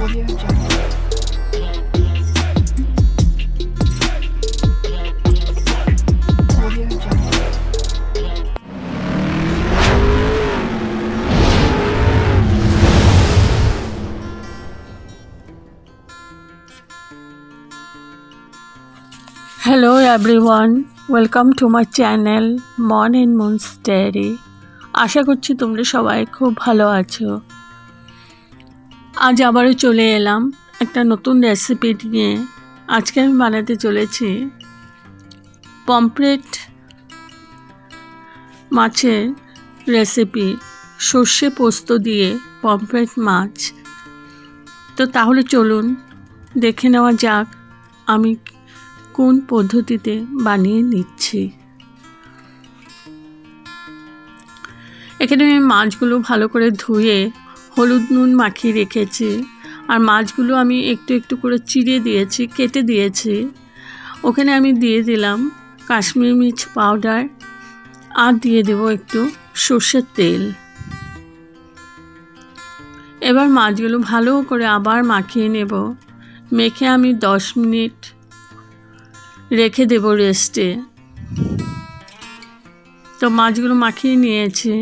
Audio Jungle. Audio Jungle. Hello everyone, welcome to my channel Mon and Moon's Diary. আশা করছি তোমরা সবাই খুব ভালো আছো। আজ আবারও চলে এলাম একটা নতুন রেসিপি নিয়ে। আজকে আমি বানাতে চলেছি পমফ্রেট মাছের রেসিপি, সর্ষে পোস্ত দিয়ে পমফ্রেট মাছ। তো তাহলে চলুন দেখে নেওয়া যাক আমি কোন পদ্ধতিতে বানিয়ে নিচ্ছি। এখানে আমি মাছগুলো ভালো করে ধুয়ে হলুদ নুন মাখিয়ে রেখেছি, আর মাছগুলো আমি একটু একটু করে চিড়ে দিয়েছি, কেটে দিয়েছি। ওখানে আমি দিয়ে দিলাম কাশ্মীরি মির্চ পাউডার, আর দিয়ে দেব একটু সর্ষের তেল। এবার মাছগুলো ভালো করে আবার মাখিয়ে নেব। মেখে আমি 10 মিনিট রেখে দেব রেস্টে। তো মাছগুলো মাখিয়ে নিয়েছি।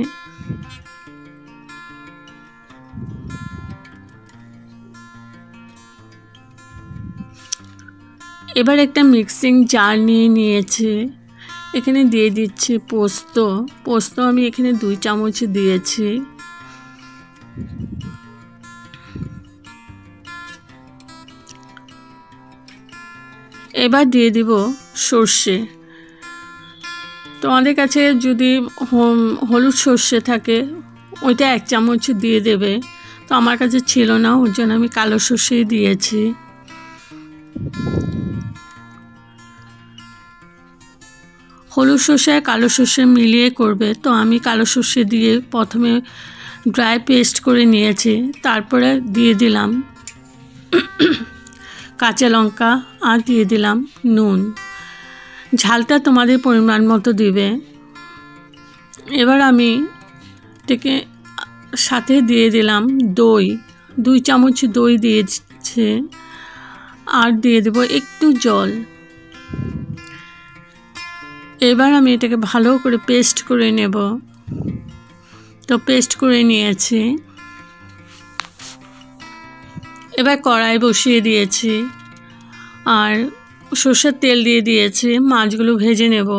এবার একটা মিক্সিং জার নিয়েছি। এখানে দিয়ে দিচ্ছি পোস্ত আমি এখানে 2 চামচ দিয়েছি। এবার দিয়ে দিব সর্ষে। তোমাদের কাছে যদি হলুদ সর্ষে থাকে ওইটা 1 চামচ দিয়ে দেবে। তো আমার কাছে ছিল না, ওর জন্য আমি কালো সর্ষেই দিয়েছি। হলুদ সর্ষে আর কালো সর্ষে মিলিয়ে করবে, তো আমি কালো সর্ষে দিয়ে প্রথমে ড্রাই পেস্ট করে নিয়েছি। তারপরে দিয়ে দিলাম কাঁচা লঙ্কা, আর দিয়ে দিলাম নুন। ঝালটা তোমাদের পরিমাণ মতো দিবে। এবার আমি থেকে সাথে দিয়ে দিলাম দই, 2 চামচ দই দিয়েছে, আর দিয়ে দেব একটু জল। এবার আমি এটাকে ভালো করে পেস্ট করে নেব। তো পেস্ট করে নিয়েছি। এবার কড়াই বসিয়ে দিয়েছি, আর সর্ষের তেল দিয়ে দিয়েছি। মাছগুলো ভেজে নেব।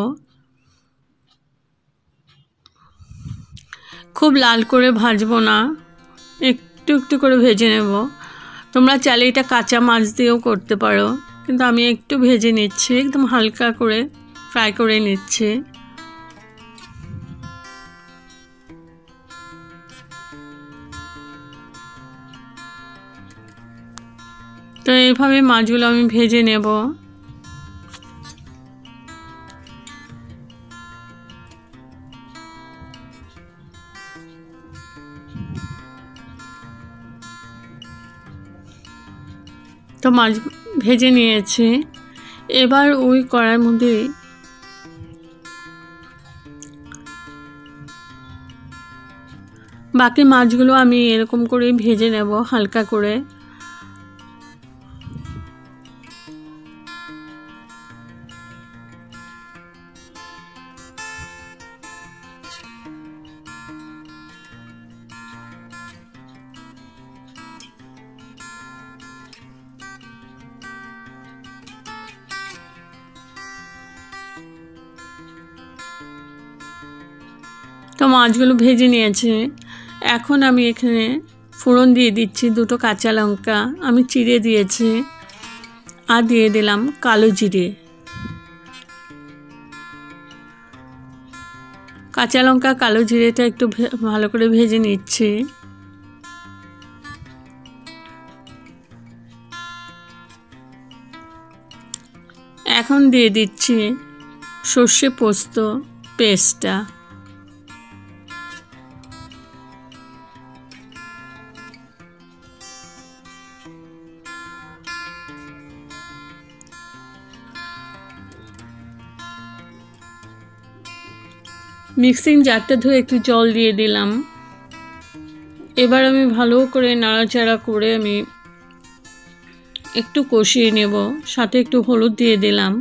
খুব লাল করে ভাজবো না, একটু একটু করে ভেজে নেব। তোমরা চাইলে এটা কাঁচা মাছ দিয়েও করতে পারো, কিন্তু আমি একটু ভেজে নিচ্ছি, একদম হালকা করে ফ্রাই করে নিচ্ছি। তো এইভাবে মাছগুলো আমি ভেজে নেব। তো মাছ ভেজে নিয়েছি। এবার ওই কড়াইয়ের মধ্যে বাকি মাছগুলো আমি এরকম করে ভেজে নেব হালকা করে। তো মাছগুলো ভেজে নিয়েছে। এখন আমি এখানে ফোড়ন দিয়ে দিচ্ছি 2টো কাঁচা লঙ্কা আমি চিড়ে দিয়েছি, আর দিয়ে দিলাম কালো জিরে। কাঁচা লঙ্কা কালো জিরেটা একটু ভালো করে ভেজে নিচ্ছি। এখন দিয়ে দিচ্ছি সর্ষে পোস্ত পেস্টটা। মিক্সিং জারটা ধুয়ে একটু জল দিয়ে দিলাম। এবার আমি ভালো করে নাড়াচাড়া করে আমি একটু কষিয়ে নেব, সাথে একটু হলুদ দিয়ে দিলাম।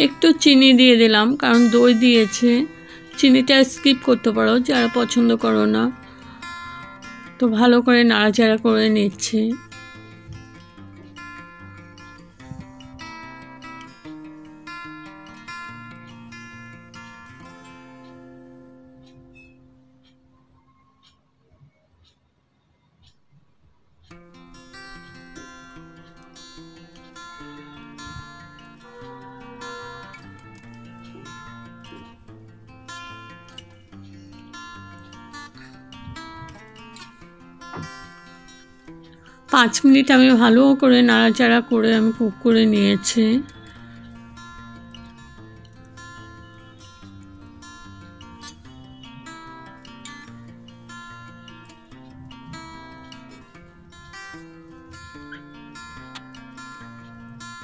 একটু চিনি দিয়ে দিলাম, কারণ দই দিয়েছে। চিনিটা স্কিপ করতে পারো যারা পছন্দ করো না। তো ভালো করে নাড়াচাড়া করে নিচ্ছি। পাঁচ মিনিট আমি ভালো করে নাড়াচাড়া করে আমি কুক করে নিয়েছি।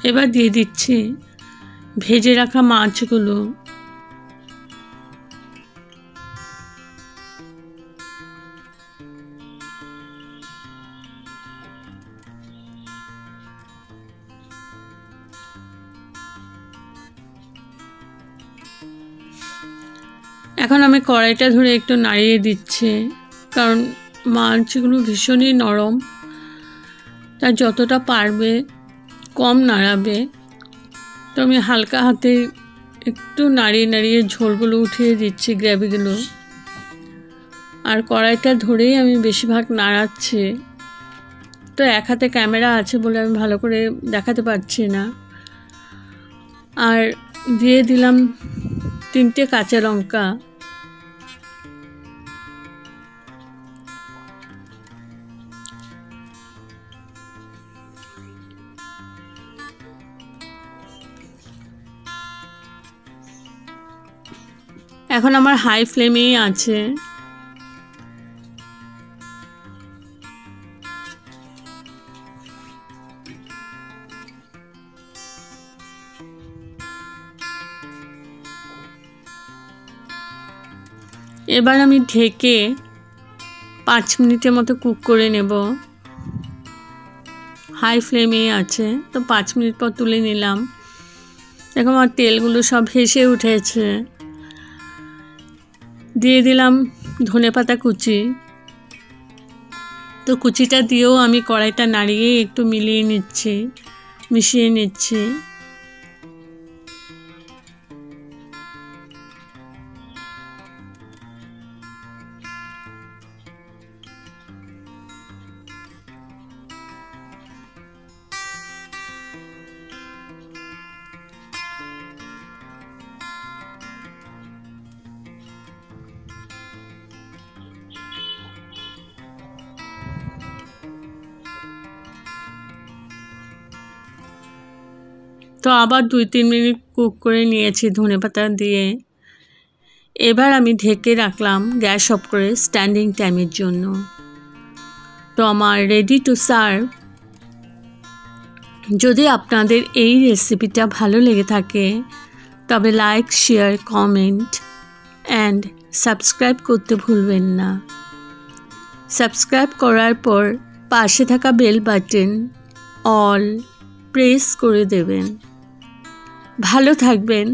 এবার দিয়ে দিচ্ছি ভেজে রাখা মাছগুলো। এখন আমি কড়াইটা ধরে একটু নাড়িয়ে দিচ্ছি, কারণ মাছগুলো ভীষণই নরম, তাই যতটা পারবে কম নাড়াবে। তো আমি হালকা হাতে একটু নাড়িয়ে নাড়িয়ে ঝোলগুলো উঠিয়ে দিচ্ছি, গ্রেভিগুলো। আর কড়াইটা ধরেই আমি বেশিরভাগ নাড়াচ্ছি। তো এক হাতে ক্যামেরা আছে বলে আমি ভালো করে দেখাতে পারছি না। আর দিয়ে দিলাম 3টে কাঁচা লঙ্কা। এখন আমার হাই ফ্লেমেই আছে। এবার আমি ঢেকে 5 মিনিটের মতো কুক করে নেব। হাই ফ্লেমেই আছে। তো 5 মিনিট পর তুলে নিলাম। দেখো আমার তেলগুলো সব ভেসে উঠেছে। দিয়ে দিলাম ধনেপাতা কুচি। তো কুচিটা দিয়েও আমি কড়াইটা নাড়িয়ে একটু মিশিয়ে নিচ্ছি। তো আবার 2-3 মিনিট কুক করে নিয়েছি ধনেপাতা দিয়ে। এবার আমি ঢেকে রাখলাম গ্যাস অফ করে স্ট্যান্ডিং টাইমের জন্য। তো আমার রেডি টু সার্ভ। যদি আপনাদের এই রেসিপিটা ভালো লেগে থাকে তবে like, share, comment and subscribe করতে ভুলবেন না। সাবস্ক্রাইব করার পর পাশে থাকা বেল বাটন অল প্রেস করে দেবেন। ভালো থাকবেন,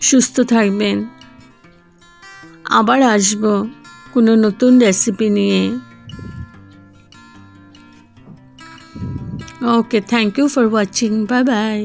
সুস্থ থাকবেন। আবার আসব কোনো নতুন রেসিপি নিয়ে। Okay, thank you for watching. Bye by.